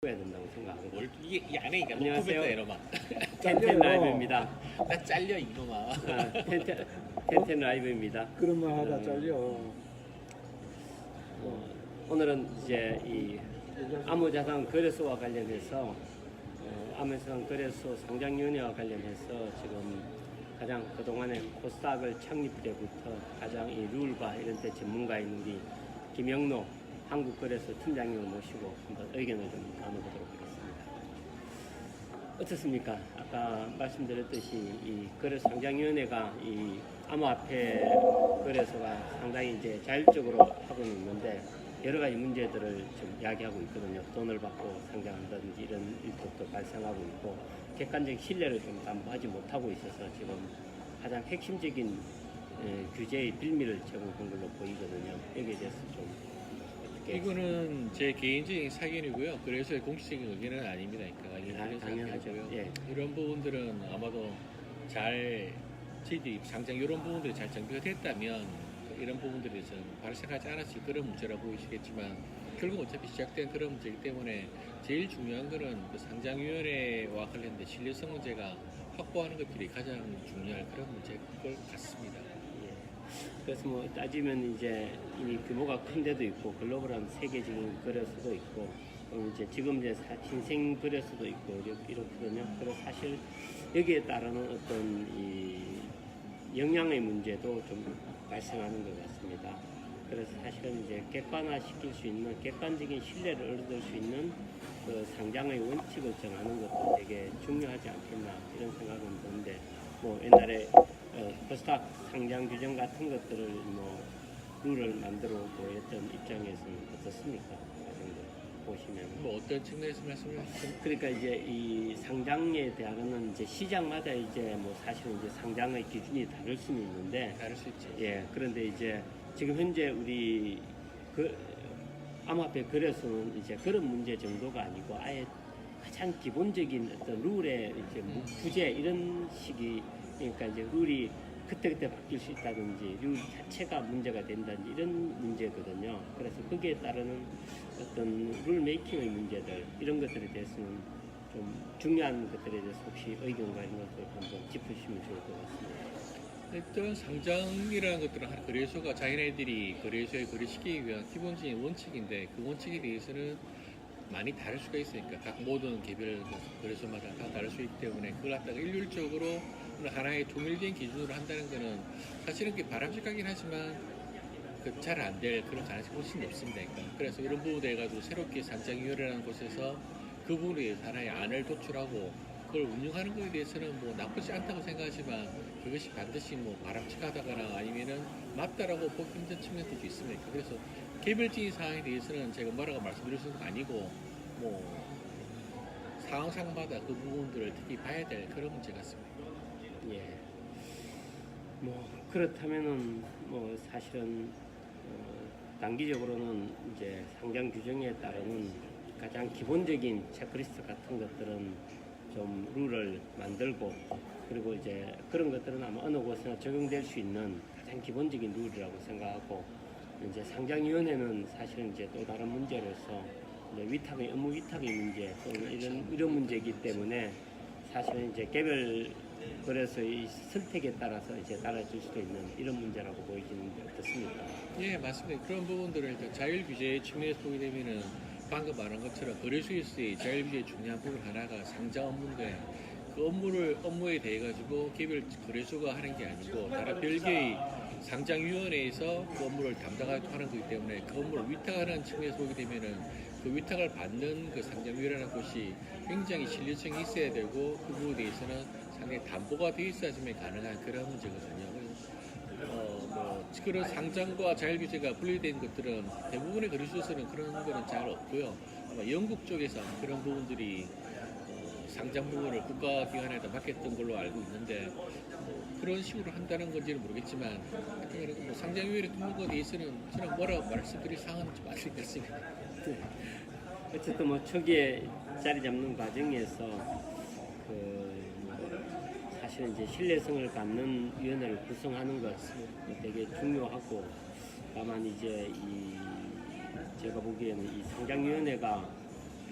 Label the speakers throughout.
Speaker 1: 해야 된다고 생각하거든요.
Speaker 2: 뭘 이게 안해니까
Speaker 1: 안녕하세요.
Speaker 2: 노코멘트 이놈아.
Speaker 1: 텐텐 라이브입니다.
Speaker 2: 나 잘려 이놈아.
Speaker 1: 텐텐 라이브입니다.
Speaker 3: 그런 말 하다 잘려.
Speaker 1: 오늘은 이제 이 암호자산 거래소와 관련해서 암호자산 거래소 상장위원회와 관련해서 지금 가장 그동안에 코스닥을 창립 때부터 가장 이 룰과 이런 데 전문가인 우리 김영로 한국거래소 팀장님을 모시고 한번 의견을 좀 나눠보도록 하겠습니다. 어떻습니까? 아까 말씀드렸듯이 이 거래소 상장위원회가 이 암호화폐 거래소가 상당히 이제 자율적으로 하고는 있는데 여러 가지 문제들을 좀 이야기하고 있거든요. 돈을 받고 상장한다든지 이런 일도 발생하고 있고 객관적 신뢰를 좀 담보하지 못하고 있어서 지금 가장 핵심적인 규제의 빌미를 제공한 걸로 보이거든요. 여기에 대해서 좀 어떻게
Speaker 2: 이거는 제 개인적인 사견이고요. 그래서 공식적인 의견은 아닙니다. 그러니까
Speaker 1: 당연하죠. 예.
Speaker 2: 이런 부분들은 아마도 잘 저희들이 상장 이런 부분들이 잘 정비가 됐다면 이런 부분들에 대해서는 발생하지 않았을 그런 문제라고 보이시겠지만 결국 어차피 시작된 그런 문제이기 때문에 제일 중요한 거는 그 상장위원회와 관련된 신뢰성 문제가 확보하는 것들이 가장 중요한 그런 문제일 것 같습니다.
Speaker 1: 그래서 뭐 따지면 이제 이미 규모가 큰 데도 있고 글로벌한 세계적인 거래소도 있고 이제 지금 이제 신생 거래소도 있고 이렇거든요. 그래서 사실 여기에 따르는 어떤 이 영향의 문제도 좀 발생하는 것 같습니다. 그래서 사실은 이제 객관화시킬 수 있는 객관적인 신뢰를 얻을 수 있는 그 상장의 원칙을 정하는 것도 되게 중요하지 않겠나 이런 생각은 드는데 뭐 옛날에 코스닥 상장 규정 같은 것들을 뭐 룰을 만들어 보였던 입장에서는 어떻습니까? 그 정도 보시면
Speaker 2: 뭐 어떤 측면에서 말씀을 하시죠?
Speaker 1: 그러니까 이제 이 상장에 대한 이제 시장마다 이제 뭐 사실은 이제 상장의 기준이 다를 수는 있는데
Speaker 2: 다를 수 있죠.
Speaker 1: 예 그런데 이제 지금 현재 우리 그 암호화폐 거래소는 이제 그런 문제 정도가 아니고 아예 가장 기본적인 어떤 룰의 이제 구제 이런 식이 그러니까 이제 룰이 그때그때 바뀔 수 있다든지 룰 자체가 문제가 된다든지 이런 문제거든요. 그래서 거기에 따르는 어떤 룰 메이킹의 문제들 이런 것들에 대해서는 좀 중요한 것들에 대해서 혹시 의견과 이런 것들 한번 짚으시면 좋을 것 같습니다.
Speaker 2: 일단 상장이라는 것들은 한 거래소가 자기네들이 거래소에 거래시키기 위한 기본적인 원칙인데 그 원칙에 대해서는 많이 다를 수가 있으니까 각 모든 개별 거래소마다 다 다를 수 있기 때문에 그걸 갖다가 일률적으로 하나의 통일된 기준으로 한다는 거는 사실은 그게 바람직하긴 하지만 잘 안 될 그런 가능성이 훨씬 높습니다. 그래서 이런 부분에 해가지고 새롭게 상장위원회라는 곳에서 그 부분에 대해서 하나의 안을 도출하고 그걸 운영하는 것에 대해서는 뭐 나쁘지 않다고 생각하지만 그것이 반드시 뭐 바람직하다거나 아니면은 맞다라고 보기 힘든 측면도 있습니다. 그래서 개별적인 사항에 대해서는 제가 뭐라고 말씀드릴 수는 아니고 뭐 상황상마다 그 부분들을 특히 봐야 될 그런 문제 같습니다.
Speaker 1: 예. 뭐 그렇다면은 뭐 사실은 단기적으로는 이제 상장 규정에 따르는 가장 기본적인 체크리스트 같은 것들은 좀 룰을 만들고 그리고 이제 그런 것들은 아마 어느 곳에나 적용될 수 있는 가장 기본적인 룰이라고 생각하고 이제 상장위원회는 사실은 이제 또 다른 문제로서 이제 위탁의 업무 위탁의 문제 또는 이런 문제이기 때문에 사실은 이제 개별 거래소의 선택에 따라서 이제 달라질 수도 있는 이런 문제라고 보이시는데 어떻습니까?
Speaker 2: 예, 맞습니다. 그런 부분들을 자율 규제 측면에서 보게 되면은 방금 말한 것처럼 거래소에서의 자율 규제의 중요한 부분 하나가 상장 업무인데 그 업무에 대해 가지고 개별 거래소가 하는 게 아니고 다른 별개의 상장위원회에서 그 업무를 담당하는 거기 때문에 그 업무를 위탁하는 측면에서 보게 되면은 그 위탁을 받는 그 상장위원회라는 곳이 굉장히 신뢰성이 있어야 되고 그 부분에 대해서는 상당히 담보가 되어 있어야지만 가능한 그런 문제거든요. 뭐 그런 상장과 자율규제가 분리된 것들은 대부분의 거래소에서는 그런 거는 잘 없고요. 아마 영국 쪽에서 그런 부분들이 상장 부분을 국가기관에다 맡겼던 걸로 알고 있는데 그런 식으로 한다는 건지는 모르겠지만 뭐 상장위원회 등록에 대해서는 저는 뭐라고 말씀드릴 사항은 좀 아직 없습니다.
Speaker 1: 어쨌든 뭐 초기에 자리 잡는 과정에서 사실은 이제 신뢰성을 갖는 위원회를 구성하는 것은 되게 중요하고 다만 이제 제가 보기에는 이 상장위원회가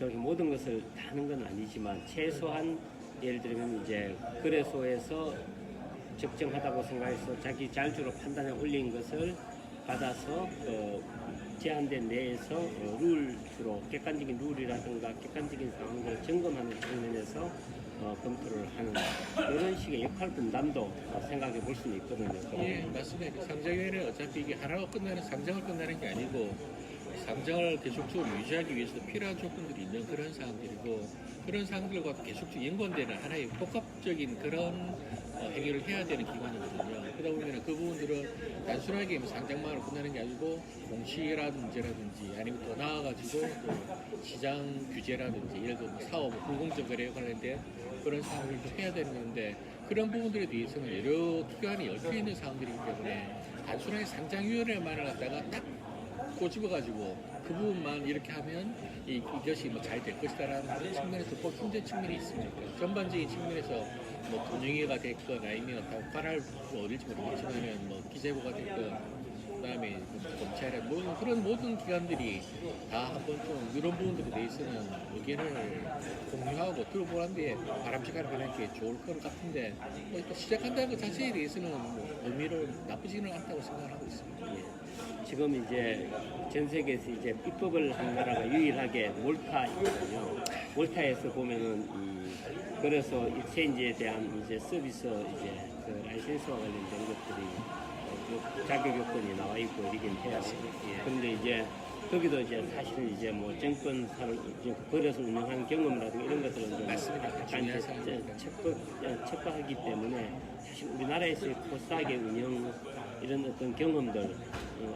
Speaker 1: 그렇게 모든 것을 다 하는 건 아니지만 최소한 예를 들면 이제 거래소에서 적정하다고 생각해서 자기 자율적으로 판단해 올린 것을 받아서 제한된 내에서 룰로 객관적인 룰이라든가 객관적인 상황을 점검하는 측면에서 검토를 하는 이런 식의 역할 분담도 생각해 볼 수는 있거든요.
Speaker 2: 예, 맞습니다. 상장위원회는 어차피 이게 하나가 끝나는 상장을 끝나는 게 아니고 상장을 계속적으로 유지하기 위해서 필요한 조건들이 있는 그런 사항들이고 그런 사항들과 계속적으로 연관되는 하나의 복합적인 그런 해결을 해야 되는 기관이거든요. 그러다 보면 그 부분들은 단순하게 뭐 상장만으로 끝나는 게 아니고 공시라든지 아니면 더 나아가지고 또 시장 규제라든지 예를 들어 사업 불공정 거래에 관련된 그런 사항을 좀 해야 되는 건데 그런 부분들에 대해서는 여러 기관이 얽혀 있는 사항들이기 때문에 단순하게 상장위원회만을 갖다가 딱 꼬집어가지고 그 부분만 이렇게 하면 이것이 뭐 잘 될 것이다라는 그런 측면에서 꼭 힘든 측면이 있습니까? 전반적인 측면에서 뭐 금융위가 됐건 아니면 다 관할 어딜지 모르겠지만은 뭐 기재부가 됐건 그다음에 검찰에 모든 그런 모든 기관들이 다 한번 좀 이런 부분들에 대해서는 의견을 공유하고 들어보는 데 바람직하게 하는 게 좋을 것 같은데 뭐 시작한다는 것 자체에 대해서는 뭐 의미를 나쁘지는 않다고 생각하고 있습니다.
Speaker 1: 예. 지금 이제 전 세계에서 이제 입법을 한 나라가 유일하게 몰타이거든요. 몰타에서 보면은 그래서 익스체인지에 대한 이제 서비스 이제 그 라이센스와 관련된 것들이 그 자격 요건이 나와 있고 이긴 해요. 예. 그런데 이제 거기도 이제 사실은 이제 뭐 증권사를 이제 거래소 운영하는 경험이라든가 이런 것들은 좀
Speaker 2: 맞습니다.
Speaker 1: 약간 이제 척박하기 때문에 사실 우리나라에서의 코스닥의 운영 이런 어떤 경험들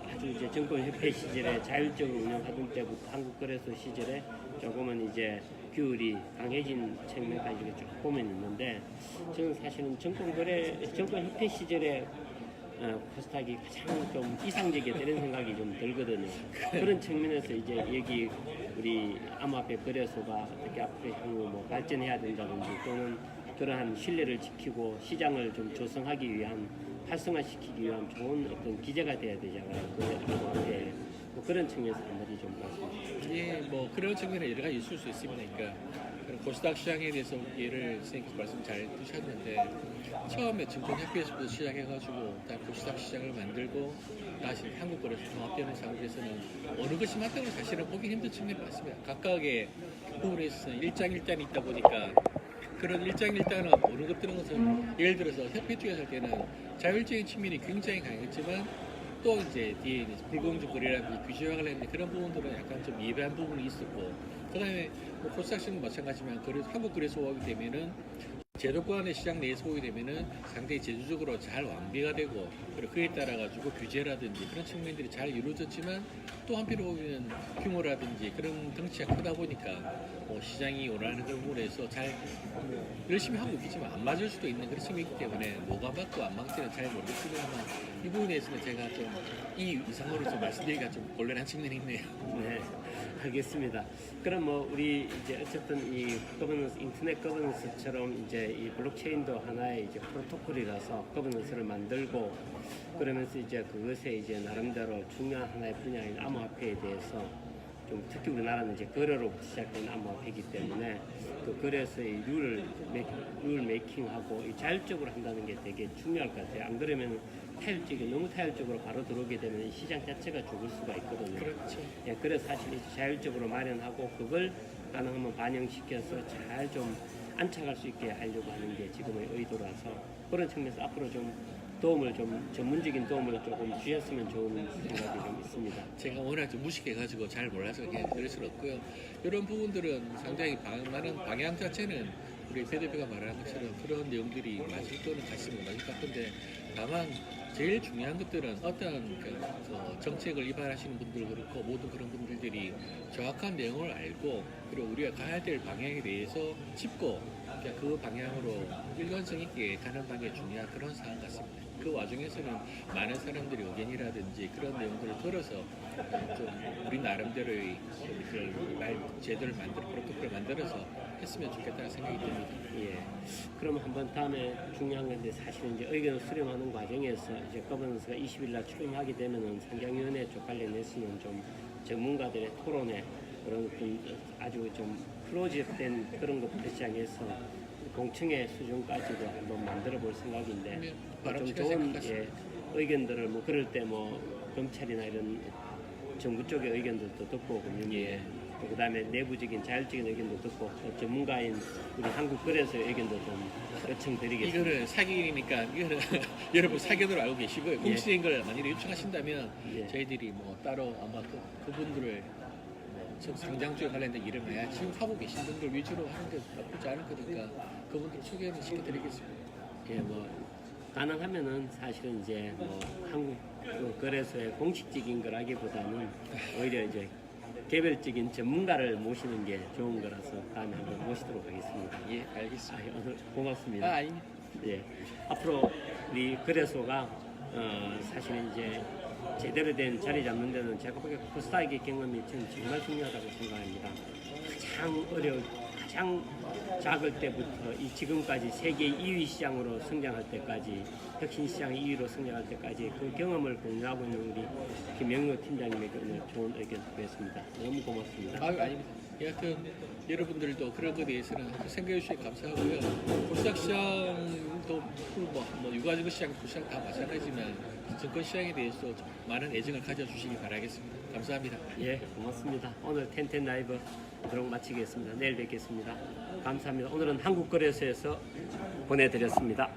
Speaker 1: 아주 이제 증권협회 시절에 자율적으로 운영하던 때부터 한국거래소 시절에 조금은 이제 규율이 강해진 측면까지 쭉 보면 있는데 저는 사실은 증권협회 시절에 코스닥이 가장 좀 이상적이게 되는 생각이 좀 들거든요. 그런 측면에서 이제 여기 우리 암호화폐 거래소가 어떻게 앞으로 향후 뭐 발전해야 된다든지 또는 그러한 신뢰를 지키고 시장을 좀 조성하기 위한 활성화시키기 위한 좋은 어떤 기재가 돼야 되잖아요. 그 뭐 그런 측면에서 한마디 좀 말씀해 주시죠.
Speaker 2: 예, 뭐 그런 측면에 여러 가지 있을 수 있습니다. 그러니까 그런 코스닥 시장에 대해서 예를 선생님께서 말씀 잘 주셨는데 처음에 증권협회에서부터 시작해가지고 다 코스닥 시장을 만들고 다시 한국거래소 통합되는 상황에서는 어느 것이 맞다고 사실은 보기 힘든 측면이 많습니다. 각각의 부분에 있어서는 일장일단이 있다 보니까 그런 일장일단은 어느 것들은 예를 들어서 협회 쪽에서 할 때는 자율적인 측면이 굉장히 강했지만 또 이제 뒤에 이제 불공정 거래라든지 규제와 관련된 그런 부분들은 약간 좀 예배한 부분이 있었고 그다음에 뭐 코스닥 시장도 마찬가지지만 한국 거래소가 오게 되면은 제도권의 시장 내에서 오게 되면은 상당히 제도적으로 잘 완비가 되고 그리고 그에 따라 가지고 규제라든지 그런 측면들이 잘 이루어졌지만 또 한편으로 보면 규모라든지 그런 덩치가 크다 보니까 뭐 시장이 원하는 그런 부분에서 잘 열심히 하고 있겠지만 안 맞을 수도 있는 그런 측면이 있기 때문에 뭐가 맞고 안 맞지는 잘 모르겠습니다만 이 부분에서는 제가 좀 이 이상으로 좀 말씀드리기가 좀 곤란한 측면이 있네요.
Speaker 1: 네, 알겠습니다. 그럼 뭐 우리 이제 어쨌든 이 거버넌스 인터넷 거버넌스처럼 이제 이 블록체인도 하나의 이제 프로토콜이라서 거버넌스를 만들고 그러면서 이제 그것에 이제 나름대로 중요한 하나의 분야인 암호화폐에 대해서 좀 특히 우리나라는 이제 거래로부터 시작된 암호화폐이기 때문에 그 거래소의 룰 메이킹하고 이 자율적으로 한다는 게 되게 중요할 것 같아요. 안 그러면 너무 타율적으로 바로 들어오게 되면 이 시장 자체가 죽을 수가 있거든요.
Speaker 2: 그렇죠.
Speaker 1: 예, 그래서 사실 이제 자율적으로 마련하고 그걸 가능하면 반영시켜서 잘 좀 안착할 수 있게 하려고 하는 게 지금의 의도라서 그런 측면에서 앞으로 좀 도움을 좀 전문적인 도움을 조금 주셨으면 좋은 생각이 좀 있습니다.
Speaker 2: 제가 워낙 좀 무식해가지고 잘 몰라서 그냥 그럴 수는 없고요. 이런 부분들은 상당히 많은 방향 자체는 우리 배 대표가 말하는 것처럼 그런 내용들이 맞을 거는 같이 맞을 것 같은데 다만 제일 중요한 것들은 어떤 그 정책을 입안하시는 분들 그렇고 모든 그런 분들이 정확한 내용을 알고 그리고 우리가 가야 될 방향에 대해서 짚고 그 방향으로 일관성 있게 가는 방향이 중요한 그런 상황 같습니다. 그 와중에서는 많은 사람들이 의견이라든지 그런 내용들을 들어서 좀 우리 나름대로의 제도를 프로토콜을 만들어서 했으면 좋겠다는 생각이 듭니다.
Speaker 1: 예. 그럼 한번 다음에 중요한 건데 사실은 이제 의견을 수렴하는 과정에서 이제 거버넌스가 20일 날 출범하게 되면은 상장위원회 쪽 관련해서는 좀 전문가들의 토론회 그런 어떤 아주 좀 클로즈된 그런 것부터 시작해서 공청회 수준까지도 한번 만들어 볼 생각인데 좀
Speaker 2: 바람직한
Speaker 1: 좋은
Speaker 2: 생각 같습니다.
Speaker 1: 의견들을 뭐 그럴 때 뭐 검찰이나 이런 정부 쪽의 의견들도 듣고 국민의 또 그다음에 내부적인 자율적인 의견도 듣고 또 전문가인 우리 한국거래소의 의견도 좀 요청드리겠습니다.
Speaker 2: 이거는 사기니까 이거는 여러분 사견으로 알고 계시고요. 공식적인 걸 만약에 요청하신다면
Speaker 1: 예.
Speaker 2: 저희들이 뭐 따로 아마 그분들을 뭐 상장 쪽에 관련된 일을 해야 지금 하고 계신 분들 위주로 하는 게 나쁘지 않을 거니까 그분들 소개는 시켜드리겠습니다.
Speaker 1: 예, 뭐 가능하면은 사실은 이제 뭐 한국 거래소의 공식적인 거라기보다는 오히려 이제 개별적인 전문가를 모시는 게 좋은 거라서 다음에 한번 모시도록 하겠습니다.
Speaker 2: 예, 알겠습니다.
Speaker 1: 오늘 고맙습니다.
Speaker 2: 아닙니다.
Speaker 1: 예, 앞으로 우리 거래소가 사실 이제 제대로 된 자리 잡는 데는 제가 보기에 코스닥의 경험이 저는 정말 중요하다고 생각합니다. 가장 작을 때부터 이 지금까지 세계 2위 시장으로 성장할 때까지 혁신 시장 2위로 성장할 때까지 그 경험을 공유하고 있는 우리 김영호 팀장님에게 오늘 좋은 의견 구했습니다. 너무 고맙습니다.
Speaker 2: 아유, 아닙니다. 여하튼 여러분들도 그런 것에 대해서는 생각해 주셔서 감사하고요. 코스닥 시장도 뭐 유가증권 시장, 시장 다 마찬가지지만 증권 시장에 대해서 많은 애정을 가져주시기 바라겠습니다. 감사합니다.
Speaker 1: 예, 고맙습니다. 오늘 텐텐 라이브 그럼 마치겠습니다. 내일 뵙겠습니다. 감사합니다. 오늘은 한국거래소에서 보내드렸습니다.